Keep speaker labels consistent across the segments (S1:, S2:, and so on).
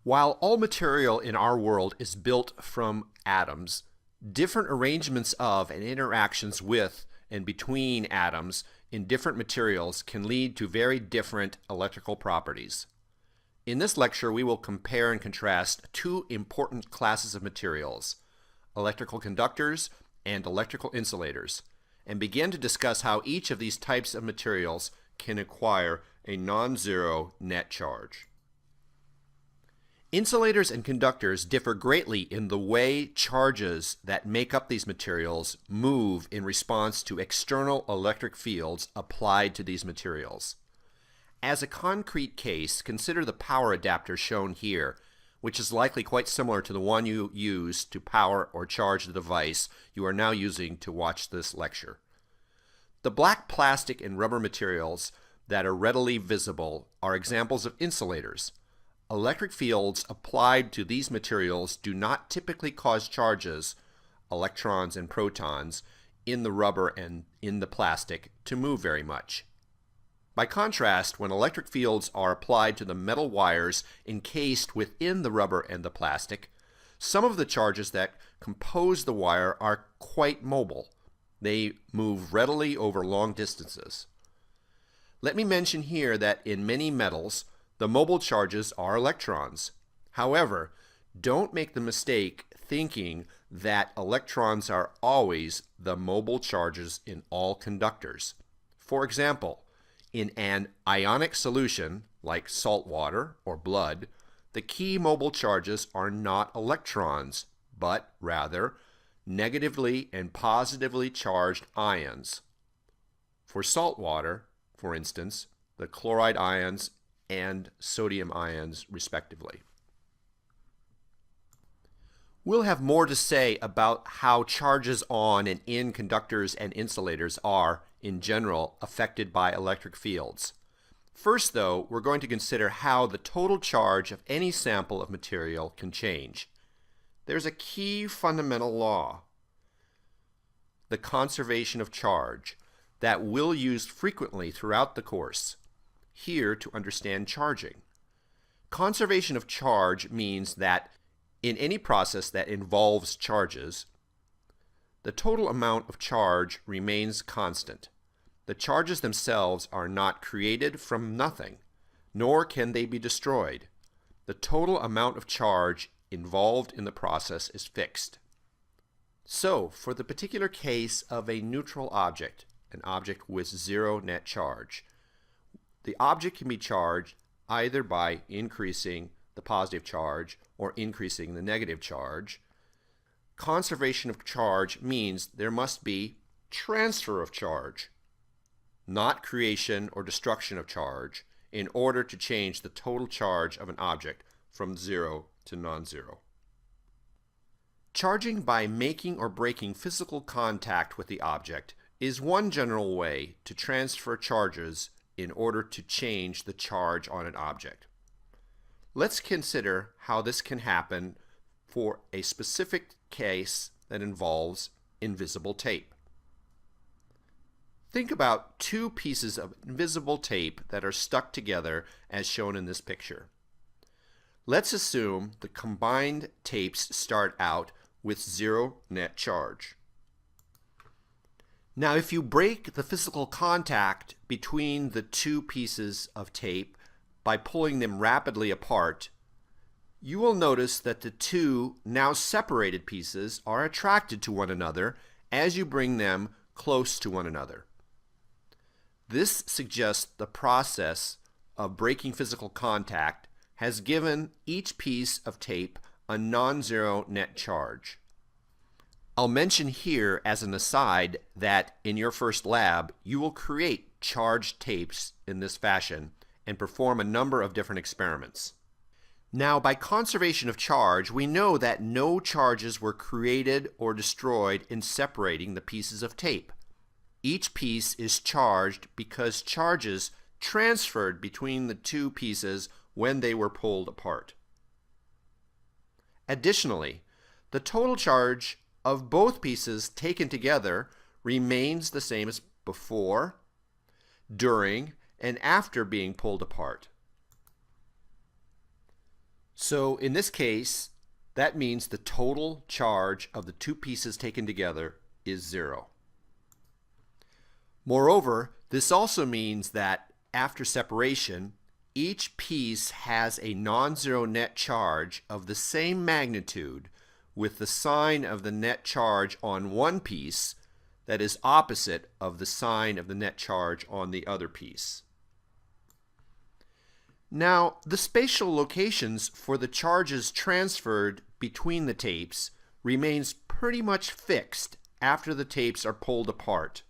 S1: While all material in our world is built from atoms, different arrangements of and interactions with and between atoms in different materials can lead to very different electrical properties. In this lecture, we will compare and contrast two important classes of materials, electrical conductors and electrical insulators, and begin to discuss how each of these types of materials can acquire a non-zero net charge. Insulators and conductors differ greatly in the way charges that make up these materials move in response to external electric fields applied to these materials. As a concrete case, consider the power adapter shown here, which is likely quite similar to the one you use to power or charge the device you are now using to watch this lecture. The black plastic and rubber materials that are readily visible are examples of insulators. Electric fields applied to these materials do not typically cause charges, electrons and protons, in the rubber and in the plastic to move very much. By contrast, when electric fields are applied to the metal wires encased within the rubber and the plastic, some of the charges that compose the wire are quite mobile. They move readily over long distances. Let me mention here that in many metals, the mobile charges are electrons. However, don't make the mistake thinking that electrons are always the mobile charges in all conductors. For example, in an ionic solution, like salt water or blood, the key mobile charges are not electrons, but rather negatively and positively charged ions. For salt water, for instance, the chloride ions and sodium ions, respectively. We'll have more to say about how charges on and in conductors and insulators are, in general, affected by electric fields. First, though, we're going to consider how the total charge of any sample of material can change. There's a key fundamental law, the conservation of charge, that we'll use frequently throughout the course here to understand charging. Conservation of charge means that in any process that involves charges, the total amount of charge remains constant. The charges themselves are not created from nothing, nor can they be destroyed. The total amount of charge involved in the process is fixed. So, for the particular case of a neutral object, an object with zero net charge, the object can be charged either by increasing the positive charge or increasing the negative charge. Conservation of charge means there must be transfer of charge, not creation or destruction of charge, in order to change the total charge of an object from zero to non-zero. Charging by making or breaking physical contact with the object is one general way to transfer charges in order to change the charge on an object. Let's consider how this can happen for a specific case that involves invisible tape. Think about two pieces of invisible tape that are stuck together as shown in this picture. Let's assume the combined tapes start out with zero net charge. Now, if you break the physical contact between the two pieces of tape by pulling them rapidly apart, you will notice that the two now separated pieces are attracted to one another as you bring them close to one another. This suggests the process of breaking physical contact has given each piece of tape a non-zero net charge. I'll mention here as an aside that in your first lab, you will create charged tapes in this fashion and perform a number of different experiments. Now, by conservation of charge, we know that no charges were created or destroyed in separating the pieces of tape. Each piece is charged because charges transferred between the two pieces when they were pulled apart. Additionally, the total charge of both pieces taken together remains the same as before, during, and after being pulled apart. So in this case, that means the total charge of the two pieces taken together is 0. Moreover, this also means that after separation, each piece has a non-zero net charge of the same magnitude with the sign of the net charge on one piece that is opposite of the sign of the net charge on the other piece. Now, the spatial locations for the charges transferred between the tapes remains pretty much fixed after the tapes are pulled apart.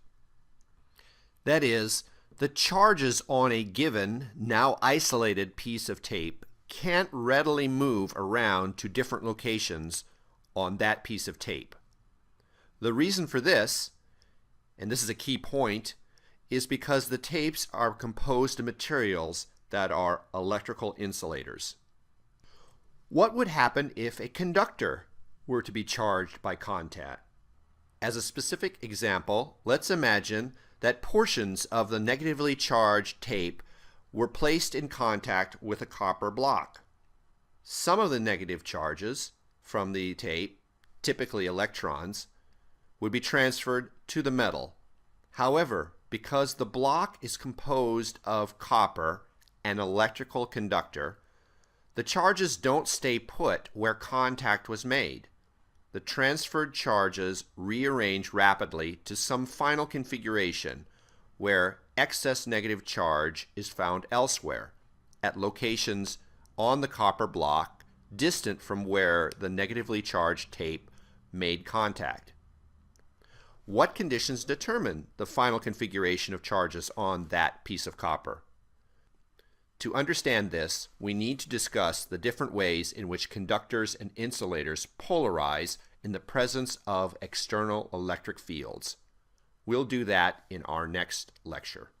S1: That is, the charges on a given, now isolated piece of tape can't readily move around to different locations on that piece of tape. The reason for this, and this is a key point, is because the tapes are composed of materials that are electrical insulators. What would happen if a conductor were to be charged by contact? As a specific example, let's imagine that portions of the negatively charged tape were placed in contact with a copper block. Some of the negative charges from the tape, typically electrons, would be transferred to the metal. However, because the block is composed of copper, an electrical conductor, the charges don't stay put where contact was made. The transferred charges rearrange rapidly to some final configuration where excess negative charge is found elsewhere, at locations on the copper block distant from where the negatively charged tape made contact. What conditions determine the final configuration of charges on that piece of copper? To understand this, we need to discuss the different ways in which conductors and insulators polarize in the presence of external electric fields. We'll do that in our next lecture.